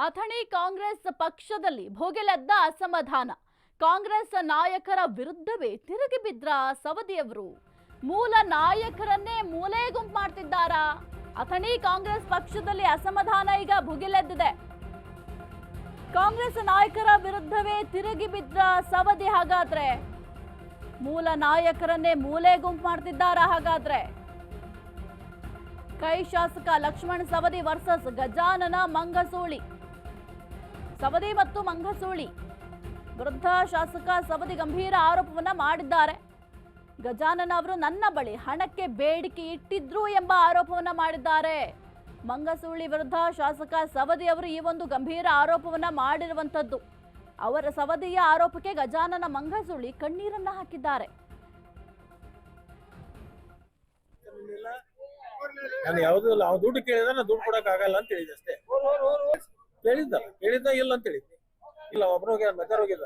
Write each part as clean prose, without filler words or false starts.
ಅಥಣಿ ಕಾಂಗ್ರೆಸ್ ಪಕ್ಷದಲ್ಲಿ ಭೋಗಿಲೆದ್ದ ಅಸಮಾಧಾನ. ಕಾಂಗ್ರೆಸ್ ನಾಯಕರ ವಿರುದ್ಧವೇ ತಿರುಗಿ ಬಿದ್ರ ಸವದಿಯವರು. ಮೂಲ ನಾಯಕರನ್ನೇ ಮೂಲೆ ಗುಂಪು ಮಾಡ್ತಿದ್ದಾರಾ? ಅಥಣಿ ಕಾಂಗ್ರೆಸ್ ಪಕ್ಷದಲ್ಲಿ ಅಸಮಾಧಾನ ಈಗ ಭುಗಿಲೆದ್ದಿದೆ. ಕಾಂಗ್ರೆಸ್ ನಾಯಕರ ವಿರುದ್ಧವೇ ತಿರುಗಿ ಬಿದ್ರ ಸವದಿ. ಹಾಗಾದ್ರೆ ಮೂಲ ನಾಯಕರನ್ನೇ ಮೂಲೆ ಗುಂಪು ಮಾಡ್ತಿದ್ದಾರಾ? ಹಾಗಾದ್ರೆ ಕೈ ಶಾಸಕ ಲಕ್ಷ್ಮಣ ಸವದಿ ವರ್ಸಸ್ ಗಜಾನನ ಮಂಗಸೂಳಿ. ಸವದಿ ಮತ್ತು ಮಂಗಸೂಳಿ ವಿರುದ್ಧ ಶಾಸಕ ಸವದಿ ಗಂಭೀರ ಆರೋಪವನ್ನ ಮಾಡಿದ್ದಾರೆ. ಗಜಾನನ ಅವರು ನನ್ನ ಬಳಿ ಹಣಕ್ಕೆ ಬೇಡಿಕೆ ಇಟ್ಟಿದ್ರು ಎಂಬ ಆರೋಪವನ್ನ ಮಾಡಿದ್ದಾರೆ. ಮಂಗಸೂಳಿ ವಿರುದ್ಧ ಶಾಸಕ ಸವದಿ ಅವರು ಈ ಒಂದು ಗಂಭೀರ ಆರೋಪವನ್ನ ಮಾಡಿರುವಂತದ್ದು. ಅವರ ಸವದಿಯ ಆರೋಪಕ್ಕೆ ಗಜಾನನ ಮಂಗಸೂಳಿ ಕಣ್ಣೀರನ್ನ ಹಾಕಿದ್ದಾರೆ. ನಾನು ಯಾವ್ದು ದುಡ್ಡು ಕೇಳಿದ ದುಡ್ಡು ಕೊಡಕ್ ಆಗಲ್ಲ ಅಂತ ಹೇಳಿದೆ ಅಷ್ಟೇ. ಹೇಳಿದ್ದ ಇಲ್ಲ ಅಂತ ಹೇಳಿದ್ದೆ. ಇಲ್ಲ ಒಬ್ರು ಹೋಗ್ಯಾರ, ಮೆತ್ತಾರ ಹೋಗಿದ್ದ,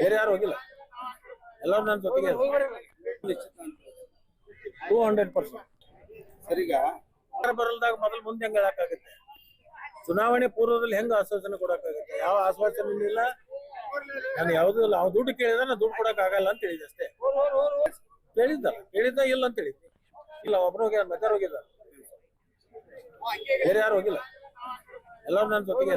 ಬೇರೆ ಯಾರು ಹೋಗಿಲ್ಲ. ಎಲ್ಲರೂ ನನ್ನ ಜೊತೆಗೆ 200%. ಸರಿಗ ಬರಲ್ದಾಗ ಮೊದಲು ಮುಂದೆ ಹೆಂಗ್ ಹೇಳಕ್ಕಾಗುತ್ತೆ? ಚುನಾವಣೆ ಪೂರ್ವದಲ್ಲಿ ಹೆಂಗ ಆಶ್ವಾಸನೆ ಕೊಡಕ್ಕಾಗುತ್ತೆ? ಯಾವ ಆಶ್ವಾಸನೆ ಇಲ್ಲ. ನಾನು ಯಾವ್ದು ದುಡ್ಡು ಕೇಳಿದ ದುಡ್ಡು ಕೊಡಕ್ ಆಗಲ್ಲ ಅಂತ ಹೇಳಿದೆ ಅಷ್ಟೇ. ಹೇಳಿದ್ದ ಇಲ್ಲ ಅಂತ ಹೇಳಿದ್ದೆ. ಇಲ್ಲ ಒಬ್ರು ಹೋಗ್ಯಾರ, ಮೆತ್ತಾರ ಹೋಗಿದ್ದ, ಬೇರೆ ಯಾರು ಹೋಗಿಲ್ಲ. ಎಲ್ಲರೂ ನನ್ನ ಜೊತೆಗೆ